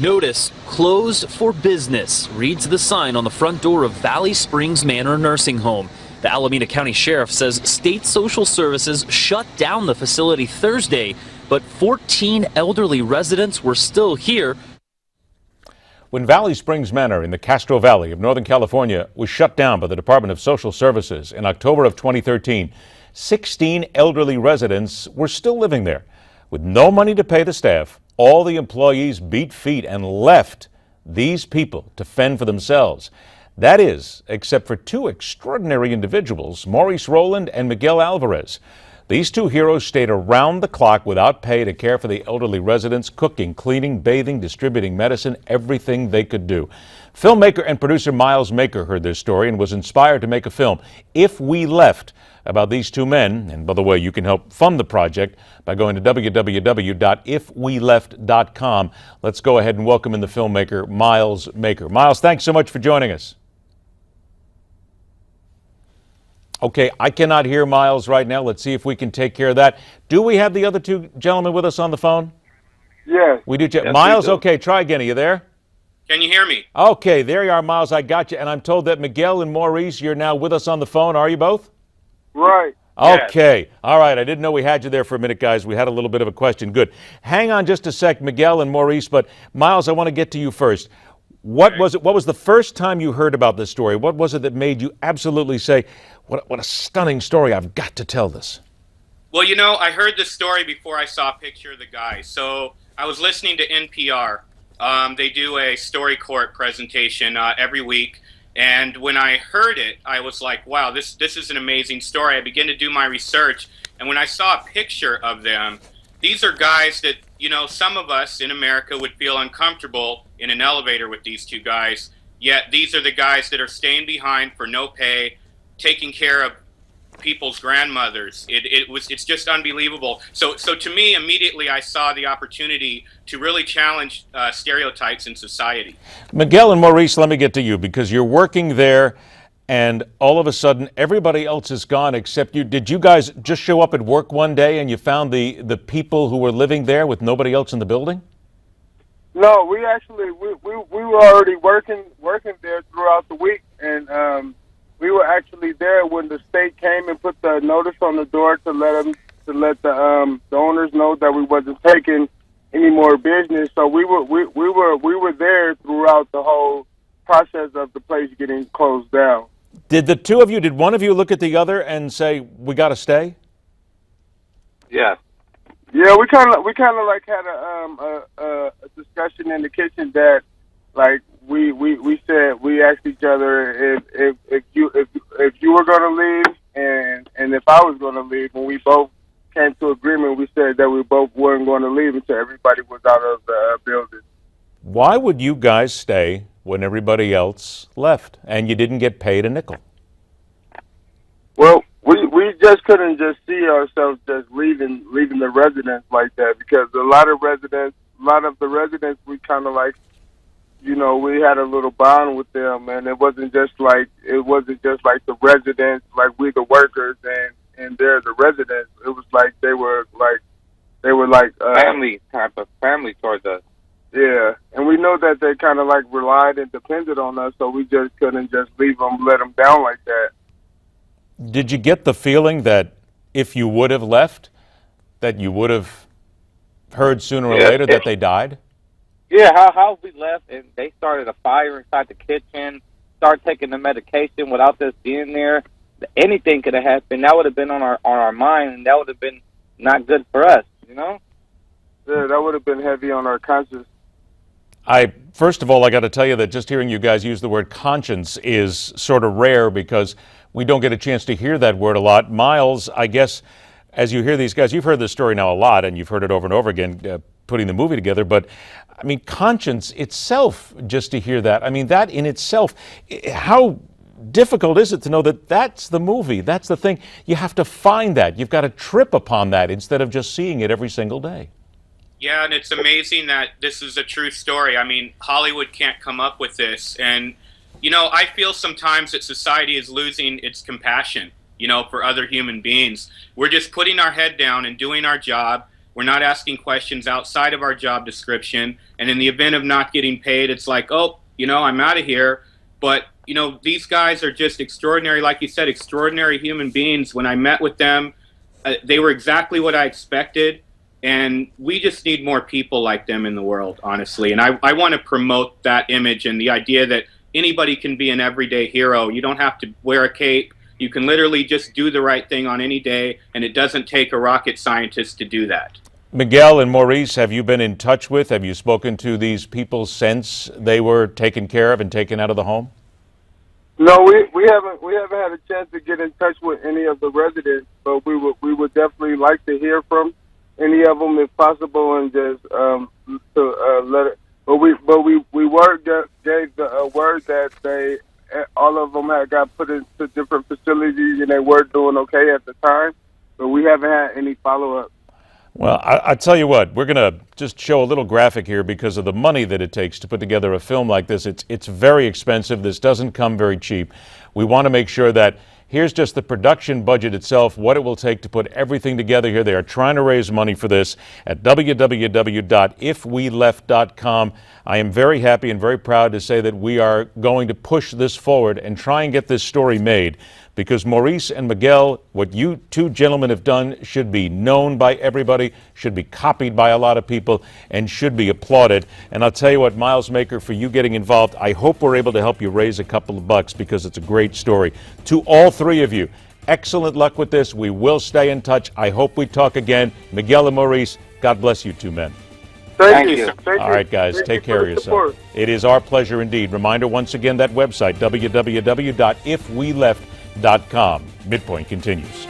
Notice, closed for business, reads the sign on the front door of Valley Springs Manor nursing home. The Alameda County Sheriff says state social services shut down the facility Thursday, but 14 elderly residents were still here. When Valley Springs Manor in the Castro Valley of Northern California was shut down by the Department of Social Services in October of 2013, 16 elderly residents were still living there. With no money to pay the staff, all the employees beat feet and left these people to fend for themselves. That is, except for two extraordinary individuals, Maurice Rowland and Miguel Alvarez. These two heroes stayed around the clock without pay to care for the elderly residents, cooking, cleaning, bathing, distributing medicine, everything they could do. Filmmaker and producer Miles Maker heard this story and was inspired to make a film, If We Left, about these two men. And by the way, you can help fund the project by going to www.ifweleft.com. Let's go ahead and welcome in the filmmaker, Miles Maker. Miles, thanks so much for joining us. Okay, I cannot hear Miles right now. Let's see if we can take care of that. Do we have the other two gentlemen with us on the phone? Yes. We do. Yes, Miles, we do. okay, try again. Are you there? Can you hear me? Okay, there you are, Miles. I got you. And I'm told that Miguel and Maurice, you're now with us on the phone. Are you both? Right. Okay. Yes. All right. I didn't know we had you there for a minute, guys. We had a little bit of a question. Good. Hang on just a sec, Miguel and Maurice. But Miles, I want to get to you first. What was it? What was the first time you heard about this story? What was it that made you absolutely say, what a stunning story, I've got to tell this? Well, you know, I heard this story before I saw a picture of the guy. So I was listening to NPR. They do a story court presentation every week. And when I heard it, I was like, wow, this is an amazing story. I began to do my research. And when I saw a picture of them, these are guys that, you know, some of us in America would feel uncomfortable in an elevator with these two guys. Yet these are the guys that are staying behind for no pay, taking care of people's grandmothers. It's just unbelievable. So to me, immediately I saw the opportunity to really challenge stereotypes in society. Miguel and Maurice, let me get to you, because you're working there and all of a sudden everybody else is gone except you. Did you guys just show up at work one day and you found the people who were living there with nobody else in the building? No, we actually we were already working there throughout the week, and we were actually there when the state came and put the notice on the door to let the owners know that we wasn't taking any more business. So we were there throughout the whole process of the place getting closed down. Did one of you look at the other and say, we got to stay? Yeah. Yeah, we kind of like had a discussion in the kitchen that, like, we said, we asked each other if you were going to leave and if I was going to leave, and we both came to agreement. We said that we both weren't going to leave until everybody was out of the building. Why would you guys stay when everybody else left and you didn't get paid a nickel? Well, we just couldn't just see ourselves just leaving the residents like that, because a lot of the residents we kind of like, you know, we had a little bond with them, and it wasn't just like the residents, like we the workers and they're the residents. It was like they were like family towards us. Yeah, and we know that they kind of like relied and depended on us, so we just couldn't just leave them, let them down like that. Did you get the feeling that if you would have left, that you would have heard sooner or later that they died? Yeah, how we left and they started a fire inside the kitchen, started taking the medication without us being there. Anything could have happened. That would have been on our mind, and that would have been not good for us, you know? Yeah, that would have been heavy on our conscience. First of all, I got to tell you that just hearing you guys use the word conscience is sort of rare, because we don't get a chance to hear that word a lot. Miles, I guess, as you hear these guys, you've heard this story now a lot, and you've heard it over and over again, putting the movie together, but I mean, conscience itself, just to hear that, I mean, that in itself, how difficult is it to know that that's the movie, that's the thing? You have to find that. You've got to trip upon that instead of just seeing it every single day. Yeah, and it's amazing that this is a true story. I mean, Hollywood can't come up with this. And, you know, I feel sometimes that society is losing its compassion, you know, for other human beings. We're just putting our head down and doing our job, We're not asking questions outside of our job description. And in the event of not getting paid, it's like, oh, I'm out of here. But, these guys are just extraordinary, like you said, extraordinary human beings. When I met with them, they were exactly what I expected. And we just need more people like them in the world, honestly. And I want to promote that image and the idea that anybody can be an everyday hero. You don't have to wear a cape. You can literally just do the right thing on any day, and it doesn't take a rocket scientist to do that. Miguel and Maurice, have you been in touch with, have you spoken to these people since they were taken care of and taken out of the home? No, we haven't had a chance to get in touch with any of the residents, but we would definitely like to hear from any of them if possible, and just let it. But we gave the word that all of them had got put into different facilities and they were doing okay at the time, but we haven't had any follow up. Well, I tell you what, we're going to just show a little graphic here because of the money that it takes to put together a film like this. It's very expensive. This doesn't come very cheap. We want to make sure that here's just the production budget itself, what it will take to put everything together here. They are trying to raise money for this at www.ifweleft.com. I am very happy and very proud to say that we are going to push this forward and try and get this story made, because Maurice and Miguel, what you two gentlemen have done should be known by everybody, should be copied by a lot of people, and should be applauded. And I'll tell you what, Miles Maker, for you getting involved, I hope we're able to help you raise a couple of bucks, because it's a great story. To all three of you, excellent luck with this. We will stay in touch. I hope we talk again. Miguel and Maurice, God bless you two men. Thank you. All right, guys, take care of yourself. It is our pleasure indeed. Reminder once again, that website, www.ifweleft.com. MidPoint continues.